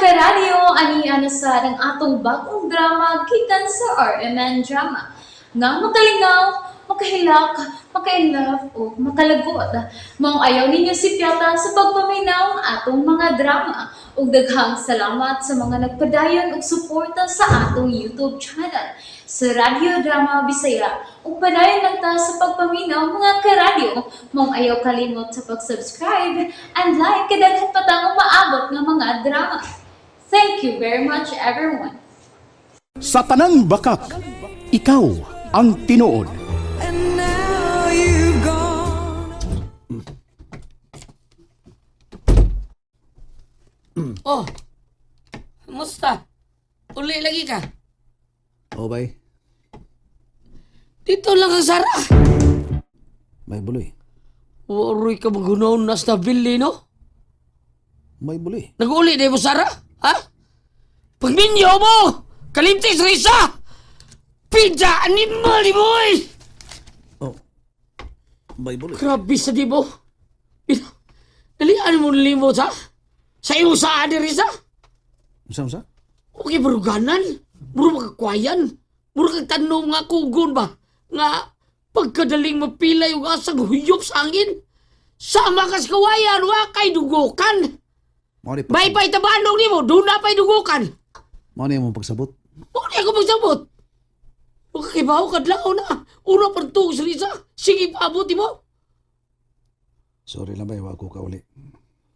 karadyo, aniya na sa ng atong bagong drama gikan sa RMN Drama. Nga makalingaw, makahilak, makailove, o makalagot. Maong ayaw ninyo si Piata sa pagpaminaw ang atong mga drama. Ug daghang salamat sa mga nagpadayon ug suporta sa atong YouTube channel sa Radyo Drama Bisaya. Ug padayon lang ta sa pagpaminaw mga karadyo. Maong ayaw kalimot sa pag-subscribe and like kadaghan pa tang maabot nga mga drama. Thank you very much everyone. Sa tanang bakak, ikaw ang tinuod. And now you've gone. Oh, musta? Uli lagi ka? O bay, Dito lang ang Sara. may buloy. Waroy ka magunaw na sa bili, no? May buloy. Nag-uli na mo, Sara? Ha? Pagminyo mo! Kalimtis, Risa! Pidya, animal, di boy! Oh, may buloy. Grabe sa di mo. Dalian mo limot, ha? Sa iyo sa adi, Risa? Sa? Okay, baruganan. Muro magkakwayan. Muro kagtanong nga kugon ba? Nga, pagkadaling mapilay yung asang huyop sa angin. Sama kas kawayan, wa kay dugukan. Mo ni May pa'y tabanong ni mo, doon na pa'y dugukan. Mo ni mong pagsabot. Muna ako magsabot. Magkakibaho kadlaw na. Una pantong sa Risa. Sige paabuti mo. Sorry lang bay, wa ko ka uli.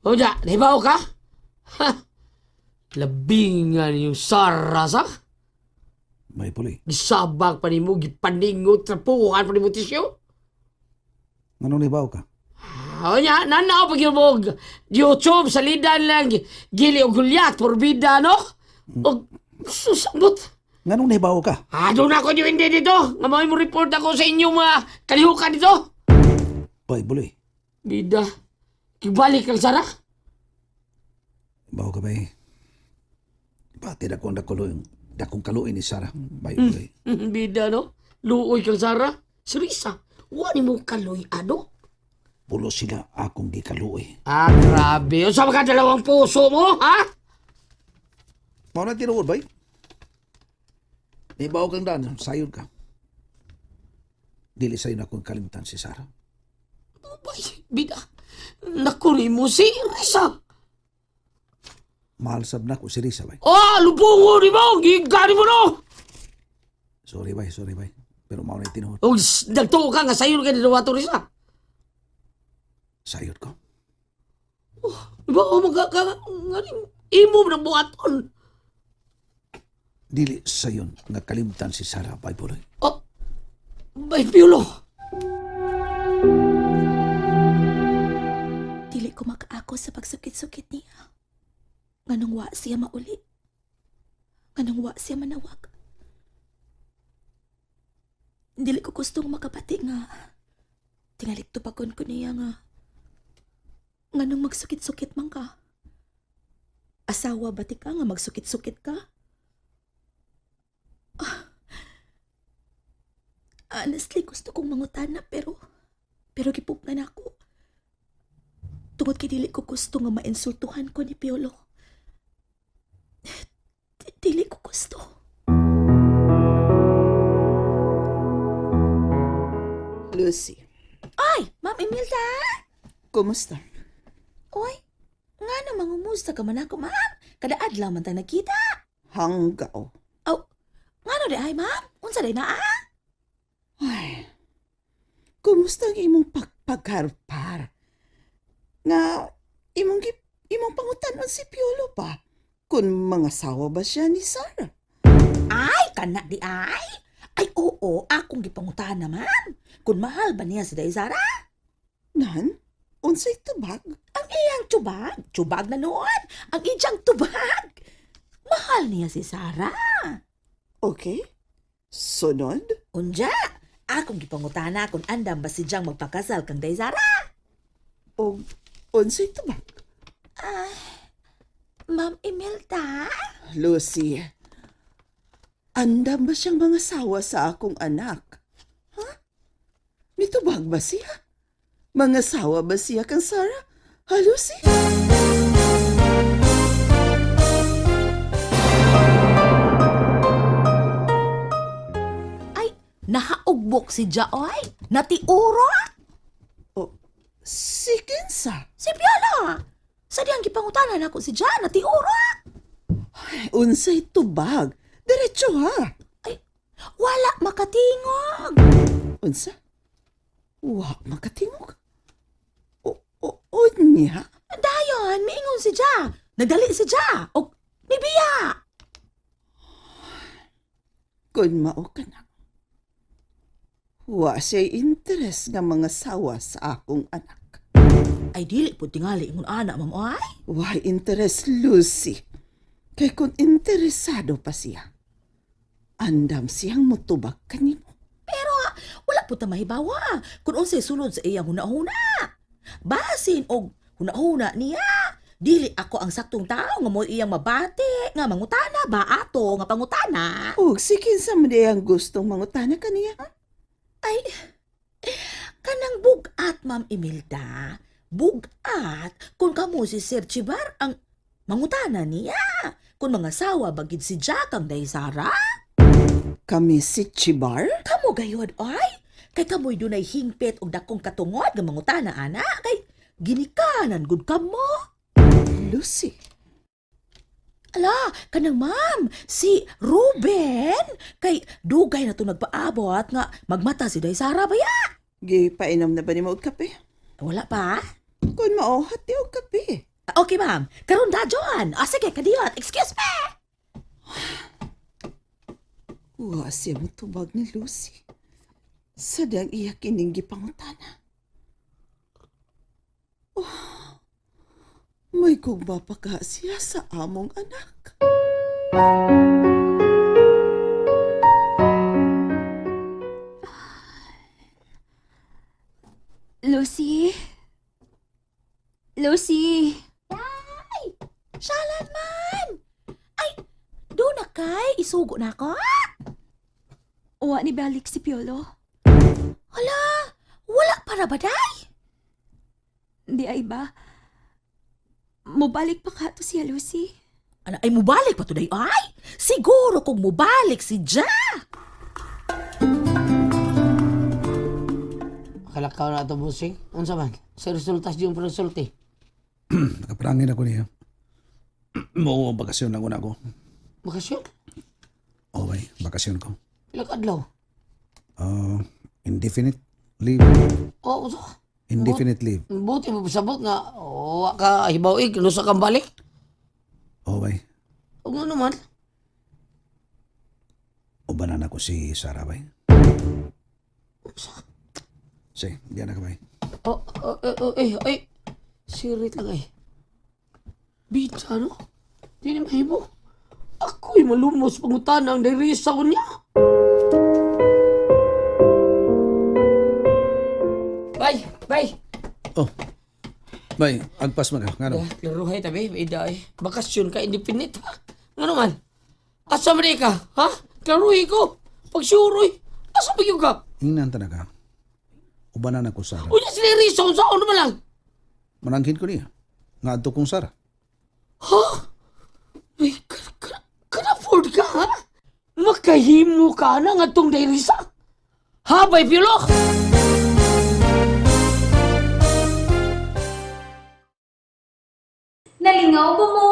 O da, nahibaw ka? Ha? Labingan yung Sara sa? May buloy. Gisabak pa ni mo, gipaningot, trapuhan pa ni mo tisyo. Ano ni baw ka? O nya, nanaw pag yung mo YouTube, salidan lang, gili o gulyat, porbida, no? O, susabot. Nganong nahibaw ka? Doon ako yung hindi dito. Nga mo report ako sa inyong mga kalihukan dito. Bay, buloy. Bida, kibalik kang Sara? Baw ka bay. Pati dakong kaluin ni Sarah. Bay, buloy. Bida, no? Luoy kang Sara? Serisa, wani mo kaloy, ano? Pulo sila akong gikaluoy. Grabe. O saan ka dalawang puso mo, ha? Mao na tinuod bay. Nahibaw kang daan, sayod ka. Dili sa'yo na akong kalimutan si Sarah. Bay, bida. Nakuri mo si Risa. Mahal sab na ko si Risa bay. Lubungo di mo. Gigari mo, no? Sorry bay. Pero mao na tinuod. O, dagto ka nga sa'yo ka dalawa to Risa. Sayod ko. Diba, imo mo ng buhaton. Dili sayon nga kalimutan si Sarah bay, buloy. Bay, Piolo. Dili ko makaako sa pagsukit-sukit niya. Nganong wa siya mauli. Nganong wa siya manawag. Dili ko gustong makapati nga. Tingalit tupakon ko niya nga. Nganong magsukit-sukit man ka. Asawa bati ka nga magsukit-sukit ka? Honestly, gusto kong mangutana pero gipugnan ako. Tungod kay dili ko gusto nga mainsultuhan ko ni Piolo. Dili ko gusto. Lucy, Ay, Ma'am Imelda! kumusta? Oy, nga namang umusta ka man ako, ma'am. Kada adlaw man tayo nakita. Hanggaw. Oh, nga no di ay, ma'am? Unsa day na Ay, kumusta ang imong pagharpar? Nga, imong pangutanon si Piolo ba? Kung mga sawa ba siya ni Sarah? Ay, kana di ay? Ay, oo, akong gipangutan na, ma'am. Kung mahal ba niya si Daizara? Nan, unsay tubag? Ang iyang tubag. Tubag na noon. Ang iyang tubag. Mahal niya si Sarah. Okay. Sunod? Unja, akong gipangutana kung andam ba si Jang magpakasal kang Daizara. O unsay tubag? Ma'am Imelda? Lucy, andam ba siyang mga sawa sa akong anak? Ha? Mitubag ba siya? Mga sawa ba siya kang Sarah? Ha, Lucy? og si Jaoy. Natiuro. Si kinsa? Si Piala. Sa diyang gipangutanan ako si Ja, natiuro. Unsay tubag? Diretso ha. Wala makatingog. Unsa? Wa makatingog. O niya? Dayon, miingon si Ja. Nagdali si Ja. Og nibiya. Kung mao ka na. Wa siya'y interes nga mga sawa sa akong anak. Ay dili po tingali ingon ana, ma'am oy. Wa interes, Lucy. Kay kung interesado pa siya, andam siyang mutubag kanimo. Pero wala po ta mahibawa kung unsay sulod sa iyang hunahuna. Basin og hunahuna niya. Dili ako ang saktong tao nga mo iyang mabati, nga mangutana ba ato nga pangutana. Ug si kinsa man di ang gustong mangutana kaniya? Ay, kanang bugat, Ma'am Imelda. Bugat kung kamo si Sir Chibar ang mangutana niya. Kung mga sawa bagid si Jack ang Daysara. Kami si Chibar? Kamo gayod, ay. Kay kamoy dunay hingpit og dakong katungod nga mangutana, ana. Kay ginikanan gud kamo. Lucy. Ala, kanang ma'am, si Ruben. Kay dugay na to nagpaabot nga magmata si Daysara ba ya? Gipainom na ba ni mo og kape? Wala pa? Kung mao, hati og kape. Okay, ma'am. Karon da, John. Sige, kadiyot. Excuse me. Wa siya mutubag ni Lucy. Sadyang iya kining gipangutana. May kugba pa ka siya sa among anak. Lucy? Lucy? Shalan man. Ay, doon na kay. Isugo na ako. Uwa ni balik si Piolo. Hala, wala para ba, day? Di ay ba? Mubalik pa ka to siya, Lucy. Ano, ay mubalik pa to, day? Ay, siguro kung mubalik si Ja. Kalakaw na ito, busing. Unsa man? Sa resultas yung resulti. Nakaprangin ako niya. Mo bakasyon lang una ko. Bakasyon? Okay, bakasyon ko. Ilang adlaw? Indefinite leave. Oo, so. Indefinite leave. Buti mo sabot nga. Wa ka hibaw-ig. Lusa kang balik. Okay. O nga naman. Ubanan ako si Sarah, bay. Sige, diyan na ka, bay. Ay. Sirit lang eh. Bita, no? Di na mahibo. Ako'y malumos pangutana ang nirisa ko niya. Bay! Oh. Bay, agpas man ka. Ngano? Klaruhay tabi, ida eh. Bakasyon ka, independent ha? Nga naman? Asa man ka? Ha? Klaruhay ko. Pagsuroy. Asa ba yung ka? Ingnan ta na ka. Ubanan ako, Sarah. Unya sila risa, unsa ako naman lang. Manangkin ko niya. Nga adto kong Sarah. Ha? Ay, kan-afford ka, ha? Makahimo ka na nga itong dairisa. Ha, bay Piolo? Nalingaw ba mo?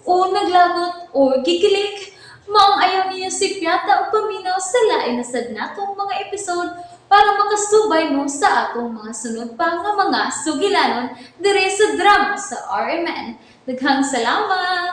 O naglagot? O gikilik? Maong ayaw niya si Piata o paminaw sa lain na sadnatong mga episode para makasubay mo sa atong mga sunod pa nga mga sugilanon dire sa drama sa RMN. Daghang salamat!